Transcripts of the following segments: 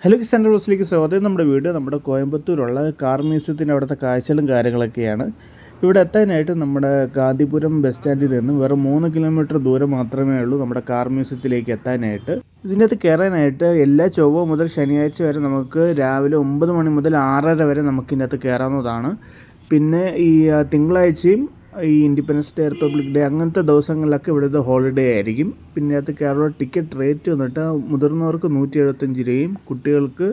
Hello central ബസ്സിലേക്ക് സ്വാഗതം. നമ്മുടെ വീട് നമ്മുടെ കോയമ്പത്തൂരുള്ള കാർ മ്യൂസിയത്തിൻ്റെ അവിടുത്തെ കാഴ്ചകളും കാര്യങ്ങളൊക്കെയാണ്. ഇവിടെ എത്താനായിട്ട് നമ്മുടെ ഗാന്ധിപുരം ബസ് സ്റ്റാൻഡിൽ നിന്ന് വെറും 3 കിലോമീറ്റർ ദൂരം മാത്രമേ ഉള്ളൂ നമ്മുടെ കാർ മ്യൂസിയത്തിലേക്ക് എത്താനായിട്ട്. ഇതിൻ്റെ അകത്ത് കയറാനായിട്ട് എല്ലാ ചൊവ്വ മുതൽ ശനിയാഴ്ച വരെ നമുക്ക് രാവിലെ 9 മണി മുതൽ 6:30 വരെ നമുക്ക് ഇതിൻ്റെ അകത്ത് കയറാവുന്നതാണ്. പിന്നെ ഈ തിങ്കളാഴ്ചയും ഈ ഇൻഡിപെൻഡൻസ് ഡേ, റിപ്പബ്ലിക് ഡേ അങ്ങനത്തെ ദിവസങ്ങളിലൊക്കെ ഇവിടുത്തെ ഹോളിഡേ ആയിരിക്കും. പിന്നെ അത് കേരള ടിക്കറ്റ് റേറ്റ് വന്നിട്ട് മുതിർന്നവർക്ക് 175 രൂപയും കുട്ടികൾക്ക്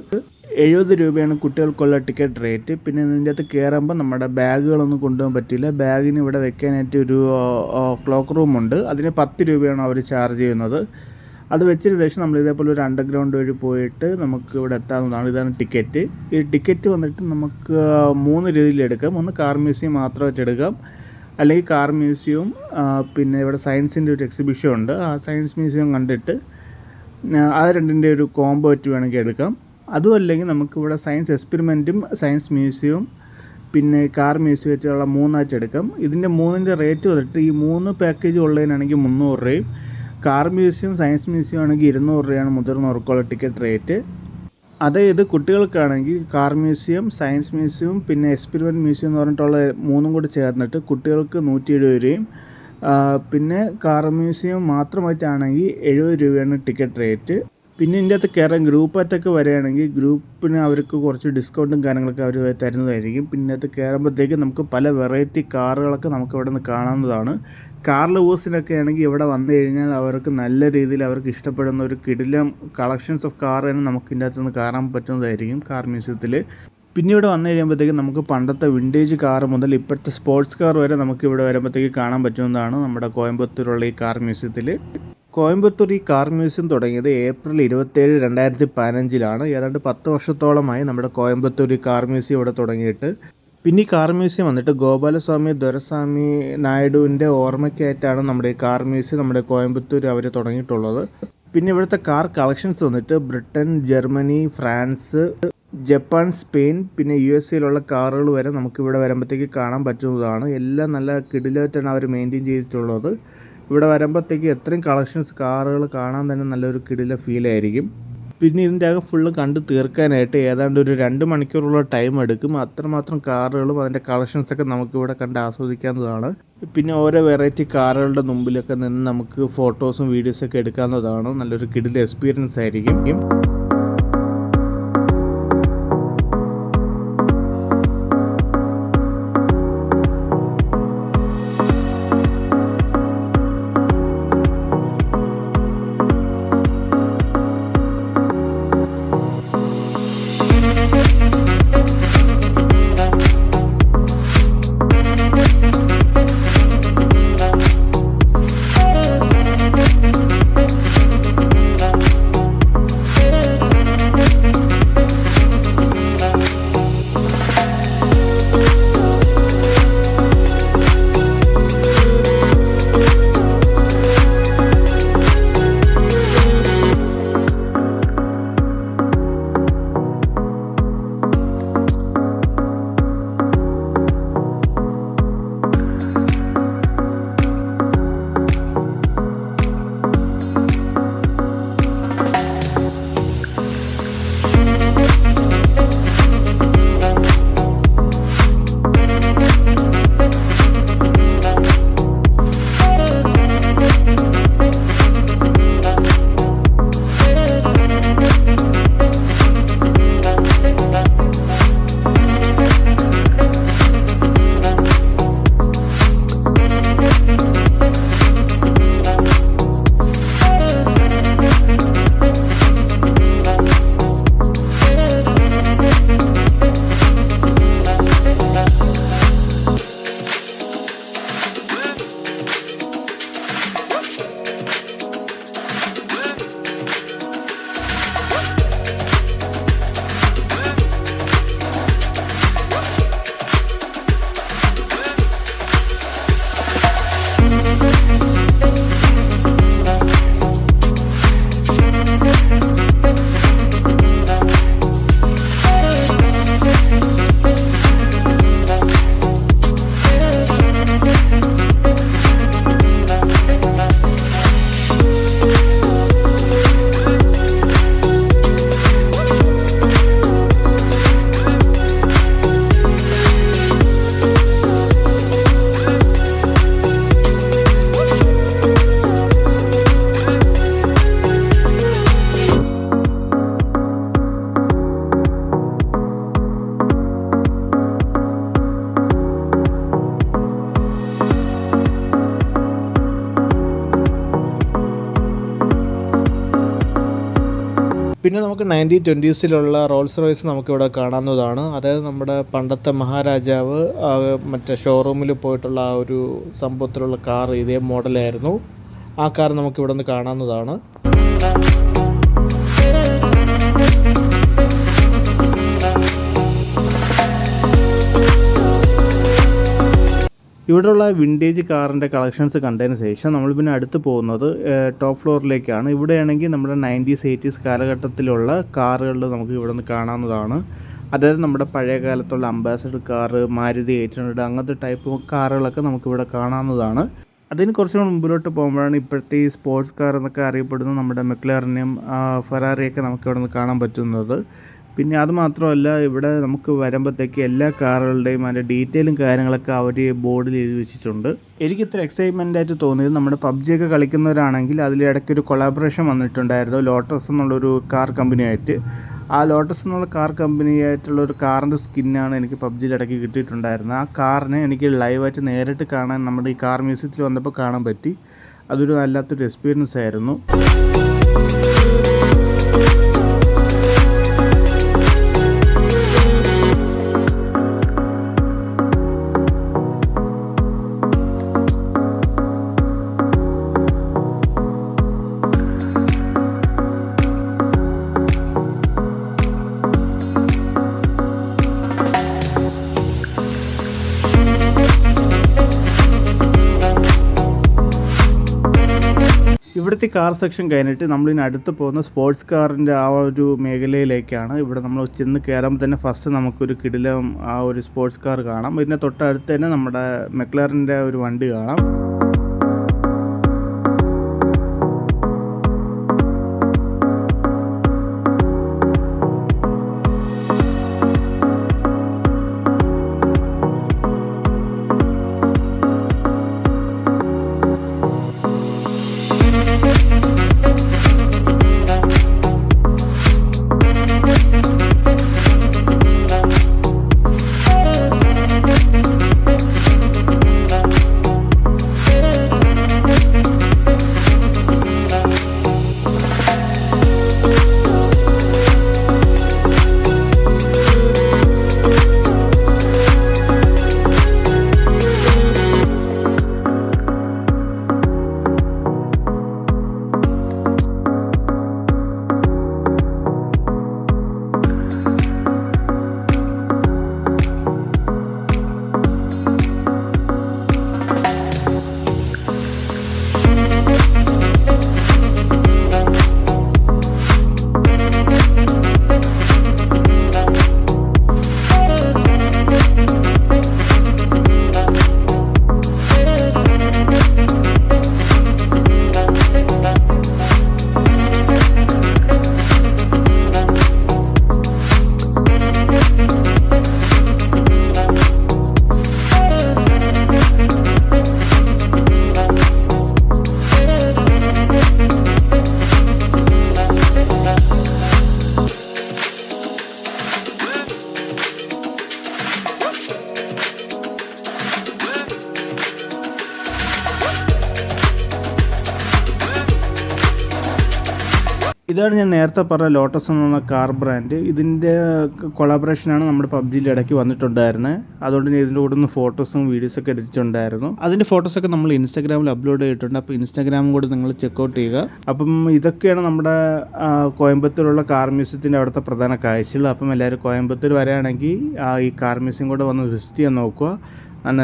70 രൂപയാണ് കുട്ടികൾക്കുള്ള ടിക്കറ്റ് റേറ്റ്. പിന്നെ ഇതിൻ്റെ അകത്ത് കയറുമ്പോൾ നമ്മുടെ ബാഗുകളൊന്നും കൊണ്ടുപോകാൻ പറ്റില്ല. ബാഗിന് ഇവിടെ വെക്കാനായിട്ട് ഒരു ക്ലോക്ക് റൂമുണ്ട്. അതിന് 10 രൂപയാണ് അവർ ചാർജ് ചെയ്യുന്നത്. അത് വെച്ചതിന് ശേഷം നമ്മൾ ഇതേപോലെ ഒരു അണ്ടർഗ്രൗണ്ട് വഴി പോയിട്ട് നമുക്ക് ഇവിടെ എത്താവുന്നതാണ്. ഇതാണ് ടിക്കറ്റ്. ഈ ടിക്കറ്റ് വന്നിട്ട് നമുക്ക് 3 രീതിയിൽ എടുക്കാം. ഒന്ന് കാർ മ്യൂസിയം മാത്രമായിട്ട് എടുക്കാം, അല്ലെങ്കിൽ കാർ മ്യൂസിയവും പിന്നെ ഇവിടെ സയൻസിൻ്റെ ഒരു എക്സിബിഷൻ ഉണ്ട്. ആ സയൻസ് മ്യൂസിയം കണ്ടിട്ട് അത് രണ്ടിൻ്റെ ഒരു കോംബോ ആയിട്ട് വേണമെങ്കിൽ എടുക്കാം. അതും അല്ലെങ്കിൽ നമുക്കിവിടെ സയൻസ് എക്സ്പെരിമെൻറ്റും സയൻസ് മ്യൂസിയവും പിന്നെ കാർ മ്യൂസിയം വെച്ചുള്ള 3ആയിട്ട് എടുക്കാം. ഇതിൻ്റെ 3ൻ്റെ റേറ്റ് വന്നിട്ട് ഈ 3 പാക്കേജ് ഉള്ളതിനാണെങ്കിൽ 300 രൂപയും, കാർ മ്യൂസിയം സയൻസ് മ്യൂസിയം ആണെങ്കിൽ 200 രൂപയാണ് മുതിർന്നവർക്കുള്ള ടിക്കറ്റ് റേറ്റ്. അതായത് കുട്ടികൾക്കാണെങ്കിൽ കാർ മ്യൂസിയം, സയൻസ് മ്യൂസിയം പിന്നെ എക്സ്പെരിമെൻറ്റ് മ്യൂസിയം എന്ന് പറഞ്ഞിട്ടുള്ള 3ഉം കൂടി ചേർന്നിട്ട് കുട്ടികൾക്ക് 170 രൂപയും, പിന്നെ കാർ മ്യൂസിയം മാത്രമായിട്ടാണെങ്കിൽ 70 രൂപയാണ് ടിക്കറ്റ് റേറ്റ്. പിന്നെ ഇതിൻ്റെ അകത്ത് കയറാൻ ഗ്രൂപ്പായിട്ടൊക്കെ വരികയാണെങ്കിൽ ഗ്രൂപ്പിന് അവർക്ക് കുറച്ച് ഡിസ്കൗണ്ടും കാര്യങ്ങളൊക്കെ അവർ തരുന്നതായിരിക്കും. പിന്നെ അത് കയറുമ്പോഴത്തേക്കും നമുക്ക് പല വെറൈറ്റി കാറുകളൊക്കെ നമുക്ക് ഇവിടെ നിന്ന് കാണാവുന്നതാണ്. കാർ ലവേഴ്സിനൊക്കെ ആണെങ്കിൽ ഇവിടെ വന്നു കഴിഞ്ഞാൽ അവർക്ക് നല്ല രീതിയിൽ അവർക്ക് ഇഷ്ടപ്പെടുന്ന ഒരു കിടിലം കളക്ഷൻസ് ഓഫ് കാർ തന്നെ നമുക്ക് ഇതിൻ്റെ അകത്ത് നിന്ന് കാണാൻ പറ്റുന്നതായിരിക്കും കാർ മ്യൂസിയത്തിൽ. പിന്നെ ഇവിടെ വന്നു കഴിയുമ്പോഴത്തേക്കും നമുക്ക് പണ്ടത്തെ വിൻറ്റേജ് കാർ മുതൽ ഇപ്പോഴത്തെ സ്പോർട്സ് കാർ വരെ നമുക്ക് ഇവിടെ വരുമ്പോഴത്തേക്ക് കാണാൻ പറ്റുന്നതാണ് നമ്മുടെ കോയമ്പത്തൂരുള്ള ഈ കാർ മ്യൂസിയത്തിൽ. കോയമ്പത്തൂർ ഈ കാർ മ്യൂസിയം തുടങ്ങിയത് ഏപ്രിൽ 27, 2015 ഏതാണ്ട് 10 വർഷത്തോളമായി നമ്മുടെ കോയമ്പത്തൂർ ഈ കാർ മ്യൂസിയം ഇവിടെ തുടങ്ങിയിട്ട്. പിന്നെ ഈ കാർ മ്യൂസിയം വന്നിട്ട് ഗോപാലസ്വാമി ദൊരസ്വാമി നായിഡുവിൻ്റെ ഓർമ്മയ്ക്കായിട്ടാണ് നമ്മുടെ ഈ കാർ മ്യൂസിയം നമ്മുടെ കോയമ്പത്തൂർ അവർ തുടങ്ങിയിട്ടുള്ളത്. പിന്നെ ഇവിടുത്തെ കാർ കളക്ഷൻസ് വന്നിട്ട് Britain, Germany, France, Japan, Spain പിന്നെ USA കാറുകൾ വരെ നമുക്കിവിടെ വരുമ്പോഴത്തേക്ക് കാണാൻ പറ്റുന്നതാണ്. എല്ലാം നല്ല കിടിലായിട്ടാണ് അവർ മെയിൻറ്റെയിൻ ചെയ്തിട്ടുള്ളത്. ഇവിടെ വരുമ്പോഴത്തേക്ക് എത്രയും കളക്ഷൻസ് കാറുകൾ കാണാൻ തന്നെ നല്ലൊരു കിടില ഫീലായിരിക്കും. പിന്നെ ഇതിൻ്റെ അകം ഫുള്ള് കണ്ട് തീർക്കാനായിട്ട് ഏതാണ്ട് ഒരു 2 മണിക്കൂറുള്ള ടൈം എടുക്കും. അത്രമാത്രം കാറുകളും അതിൻ്റെ കളക്ഷൻസൊക്കെ നമുക്കിവിടെ കണ്ട് ആസ്വദിക്കാവുന്നതാണ്. പിന്നെ ഓരോ വെറൈറ്റി കാറുകളുടെ മുമ്പിലൊക്കെ നിന്ന് നമുക്ക് ഫോട്ടോസും വീഡിയോസൊക്കെ എടുക്കാവുന്നതാണ്. നല്ലൊരു കിടില എക്സ്പീരിയൻസ് ആയിരിക്കും. പിന്നെ നമുക്ക് 1920s റോൾസ് റോയ്സ് നമുക്കിവിടെ കാണാവുന്നതാണ്. അതായത് നമ്മുടെ പണ്ടത്തെ മഹാരാജാവ് മറ്റേ ഷോറൂമിൽ പോയിട്ടുള്ള ആ ഒരു സംഭവത്തിലുള്ള കാർ ഇതേ മോഡലായിരുന്നു. ആ കാർ നമുക്കിവിടെ നിന്ന് കാണാവുന്നതാണ്. ഇവിടെയുള്ള വിൻറ്റേജ് കാറിൻ്റെ കളക്ഷൻസ് കണ്ടതിന് ശേഷം നമ്മൾ പിന്നെ അടുത്ത് പോകുന്നത് ടോപ്പ് ഫ്ലോറിലേക്കാണ്. ഇവിടെയാണെങ്കിൽ നമ്മുടെ 90s 80s കാലഘട്ടത്തിലുള്ള കാറുകൾ നമുക്ക് ഇവിടെ നിന്ന് കാണാവുന്നതാണ്. അതായത് നമ്മുടെ പഴയ കാലത്തുള്ള അംബാസഡർ കാറ്, മാരുതി 800 അങ്ങനത്തെ ടൈപ്പ് കാറുകളൊക്കെ നമുക്കിവിടെ കാണാവുന്നതാണ്. അതിന് കുറച്ച് മുമ്പിലോട്ട് പോകുമ്പോഴാണ് ഇപ്പോഴത്തെ ഈ സ്പോർട്സ് കാർ എന്നൊക്കെ അറിയപ്പെടുന്ന നമ്മുടെ മെക്ലാറിനെയും ഫെറാറിയൊക്കെ നമുക്ക് ഇവിടെ നിന്ന് കാണാൻ പറ്റുന്നത്. പിന്നെ അത് മാത്രമല്ല, ഇവിടെ നമുക്ക് വരുമ്പോഴത്തേക്ക് എല്ലാ കാറുകളുടെയും അതിൻ്റെ ഡീറ്റെയിലും കാര്യങ്ങളൊക്കെ അവർ ബോർഡിൽ എഴുതി വെച്ചിട്ടുണ്ട്. എനിക്ക് ഇത്ര എക്സൈറ്റ്മെൻ്റ് ആയിട്ട് തോന്നിയത് നമ്മുടെ PUBG ഒക്കെ കളിക്കുന്നവരാണെങ്കിൽ അതിലിടയ്ക്കൊരു കൊളാബറേഷൻ വന്നിട്ടുണ്ടായിരുന്നു ലോട്ടസ് എന്നുള്ളൊരു കാർ കമ്പനിയായിട്ട്. ആ ലോട്ടസ് എന്നുള്ള കാർ കമ്പനിയായിട്ടുള്ളൊരു കാറിൻ്റെ സ്കിന്നാണ് എനിക്ക് PUBGയിൽ ഇടയ്ക്ക് കിട്ടിയിട്ടുണ്ടായിരുന്നത്. ആ കാറിനെ എനിക്ക് ലൈവായിട്ട് നേരിട്ട് കാണാൻ നമ്മുടെ ഈ കാർ മ്യൂസിയത്തിൽ വന്നപ്പോൾ കാണാൻ പറ്റി. അതൊരു വല്ലാത്തൊരു എക്സ്പീരിയൻസ് ആയിരുന്നു. ഇവിടുത്തെ കാർ സെക്ഷൻ കഴിഞ്ഞിട്ട് നമ്മളിനി അടുത്ത് പോകുന്ന സ്പോർട്സ് കാറിൻ്റെ ആ ഒരു മേഖലയിലേക്കാണ്. ഇവിടെ നമ്മൾ ചെന്ന് കയറുമ്പോൾ തന്നെ ഫസ്റ്റ് നമുക്കൊരു കിടിലം ആ ഒരു സ്പോർട്സ് കാർ കാണാം. ഇതിൻ്റെ തൊട്ടടുത്ത് തന്നെ നമ്മുടെ മെക്ലാറിൻ്റെ ഒരു വണ്ടി കാണാം. ഇതാണ് ഞാൻ നേരത്തെ പറഞ്ഞ ലോട്ടസ് എന്ന കാർ ബ്രാൻഡ്. ഇതിൻ്റെ കൊളാബറേഷനാണ് നമ്മുടെ PUBGയിൽ ഇടയ്ക്ക് വന്നിട്ടുണ്ടായിരുന്നത്. അതുകൊണ്ട് ഞാൻ ഇതിൻ്റെ കൂടെ നിന്ന് ഫോട്ടോസും വീഡിയോസൊക്കെ എടുത്തിട്ടുണ്ടായിരുന്നു. അതിൻ്റെ ഫോട്ടോസൊക്കെ നമ്മൾ ഇൻസ്റ്റാഗ്രാമിൽ അപ്ലോഡ് ചെയ്തിട്ടുണ്ട്. അപ്പോൾ ഇൻസ്റ്റാഗ്രാമും കൂടെ നിങ്ങൾ ചെക്കൗട്ട് ചെയ്യുക. അപ്പം ഇതൊക്കെയാണ് നമ്മുടെ കോയമ്പത്തൂരുള്ള കാർ മ്യൂസിയത്തിൻ്റെ അവിടുത്തെ പ്രധാന കാഴ്ചകൾ. അപ്പം എല്ലാവരും കോയമ്പത്തൂർ വരികയാണെങ്കിൽ ഈ കാർ മ്യൂസിയം കൂടെ വന്ന് വിസിറ്റ് ചെയ്യാൻ നോക്കുക.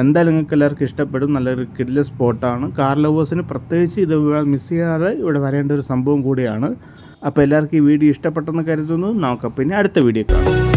എന്തായാലും നിങ്ങൾക്ക് എല്ലാവർക്കും ഇഷ്ടപ്പെടും. നല്ലൊരു കിടിലൻ സ്പോട്ടാണ്. കാർ ലവേഴ്സിന് പ്രത്യേകിച്ച് ഇത് മിസ് ചെയ്യാതെ ഇവിടെ വരേണ്ട ഒരു സംഭവം കൂടിയാണ്. അപ്പോൾ എല്ലാവർക്കും ഈ വീഡിയോ ഇഷ്ടപ്പെട്ടെന്ന് കരുതുന്നു. നമുക്ക് പിന്നെ അടുത്ത വീഡിയോ കാണാം.